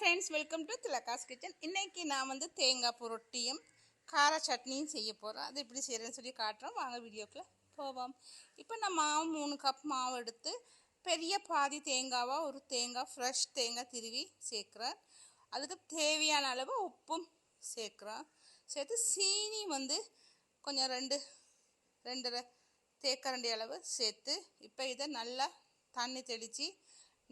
friends, welcome to Tilaka's Kitchen. இன்னைக்கு நான் வந்து தேங்காய் புரட்டியும் கார சட்னியும் செய்ய போகிறேன். அது எப்படி செய்கிறேன்னு சொல்லி காட்டுறோம். வாங்க வீடியோக்குள்ள போவோம். இப்போ நான் மாவு 3 கப் மாவு எடுத்து பெரிய பாதி தேங்காவா ஒரு தேங்காய் ஃப்ரெஷ் தேங்காய் திருவி சேர்க்குறேன். அதுக்கு தேவையான அளவு உப்பும் சேர்க்குறேன். சேர்த்து சீனி வந்து கொஞ்சம் ரெண்டரை தேக்கரண்டி அளவு சேர்த்து இப்போ இதை நல்லா தண்ணி தெளித்து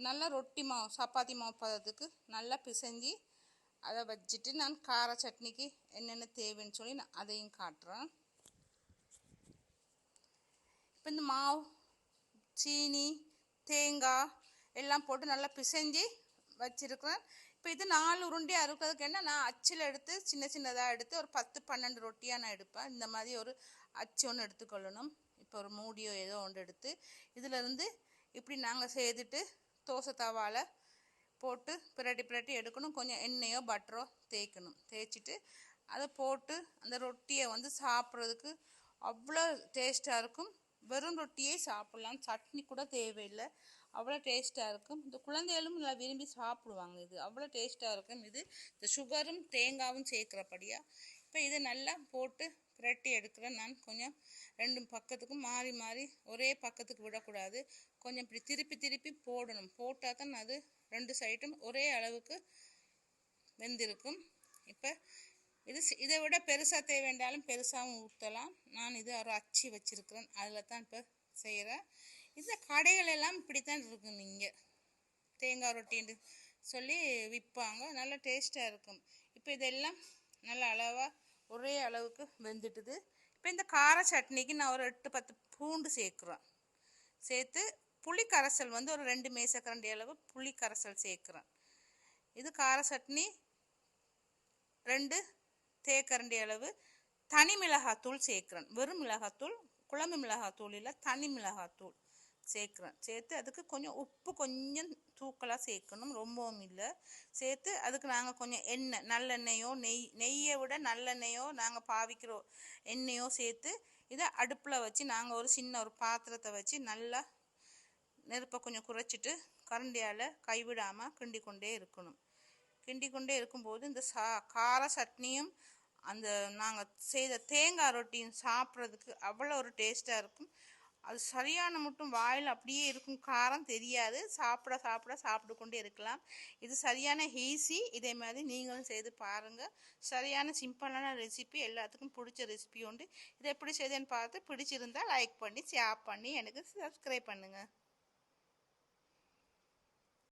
நல்லா ரொட்டி மாவு சப்பாத்தி மாவு பதத்துக்கு நல்லா பிசைஞ்சி அதை வச்சுட்டு நான் கார சட்னிக்கு என்னென்ன தேவைன்னு சொல்லி நான் அதையும் காட்டுறேன். இப்போ இந்த மாவு சீனி தேங்காய் எல்லாம் போட்டு நல்லா பிசைஞ்சி வச்சுருக்கிறேன். இப்போ இது 4 உருண்டையாக இருக்கிறதுக்கு என்ன நான் அச்சில் எடுத்து சின்னதாக எடுத்து ஒரு 10-12 ரொட்டியாக நான் எடுப்பேன். இந்த மாதிரி ஒரு அச்சு ஒன்று எடுத்துக்கொள்ளணும். இப்போ ஒரு மூடியோ ஏதோ ஒன்று எடுத்து இதிலேருந்து இப்படி நாங்கள் செய்துட்டு தோசை தவாவில் போட்டு பிரட்டி எடுக்கணும். கொஞ்சம் எண்ணெயோ பட்டரோ தேய்க்கணும். தேய்ச்சிட்டு அதை போட்டு அந்த ரொட்டியை வந்து சாப்பிட்றதுக்கு அவ்வளோ டேஸ்ட்டாக இருக்கும். வெறும் ரொட்டியே சாப்பிட்லாம், சட்னி கூட தேவையில்லை, அவ்வளோ டேஸ்ட்டாக இருக்கும். இந்த குழந்தைகளும் நல்லா விரும்பி சாப்பிடுவாங்க. இது அவ்வளோ டேஸ்ட்டாக இருக்கும். இது இந்த சுகரும் தேங்காயும் சேர்க்குறபடியாக இப்போ இதை நல்லா போட்டு பிரட்டி எடுக்கிறேன். நான் கொஞ்சம் 2 பக்கத்துக்கும் மாறி ஒரே பக்கத்துக்கு விடக்கூடாது. கொஞ்சம் இப்படி திருப்பி போடணும். போட்டால் தான் அது 2 சைடும் ஒரே அளவுக்கு வெந்திருக்கும். இப்போ இதை விட பெருசாக தேவைண்டாலும் பெருசாகவும் ஊற்றலாம். நான் இது ஒரு அச்சி வச்சுருக்கிறேன், அதில் தான் இப்போ செய்கிறேன். இந்த கடைகளெல்லாம் இப்படித்தான் இருக்கும். நீங்கள் தேங்காய் ரொட்டின்னு சொல்லி விற்பாங்க, நல்லா டேஸ்ட்டாக இருக்கும். இப்போ இதெல்லாம் நல்ல அளவாக ஒரே அளவுக்கு வெந்துட்டுது. இப்போ இந்த கார சட்னிக்கு நான் ஒரு 8-10 பூண்டு சேர்க்குறேன். சேர்த்து புளி கரைசல் வந்து ஒரு 2 மேசக்கரண்டி அளவு புளி கரைசல் சேர்க்குறேன். இது கார சட்னி 2 தேக்கரண்டி அளவு தனி மிளகாத்தூள் சேர்க்குறேன். வெறும் மிளகாத்தூள், குழம்பு மிளகாத்தூள் இல்லை, தனி மிளகாத்தூள் சேர்க்குறேன். சேர்த்து அதுக்கு கொஞ்சம் உப்பு கொஞ்சம் தூக்கலாக சேர்க்கணும், ரொம்பவும் இல்லை. சேர்த்து அதுக்கு நாங்கள் கொஞ்சம் எண்ணெய், நல்லெண்ணெயோ நெய்யை விட நல்லெண்ணெயோ நாங்கள் பாவிக்கிற எண்ணெயோ சேர்த்து இதை அடுப்பில் வச்சு நாங்கள் ஒரு சின்ன ஒரு பாத்திரத்தை வச்சு நல்லா நெருப்பை கொஞ்சம் குறைச்சிட்டு கரண்டியால் கைவிடாமல் கிண்டிக்கொண்டே இருக்கணும். கிண்டிக்கொண்டே இருக்கும்போது இந்த கார சட்னியும் அந்த நாங்கள் செய்த தேங்காய் ரொட்டியும் சாப்பிட்றதுக்கு அவ்வளோ ஒரு டேஸ்ட்டாக இருக்கும். அது சரியான மட்டும் வாயில் அப்படியே இருக்கும், காரம் தெரியாது. சாப்பிட்டு கொண்டே இருக்கலாம். இது சரியான ஈஸி. இதே மாதிரி நீங்களும் செய்து பாருங்கள். சரியான சிம்பிளான ரெசிபி, எல்லாத்துக்கும் பிடிச்ச ரெசிபி உண்டு. இதை எப்படி செய்தேன்னு பார்த்து பிடிச்சிருந்தால் லைக் பண்ணி ஷேர் பண்ணி எனக்கு சப்ஸ்கிரைப் பண்ணுங்கள்.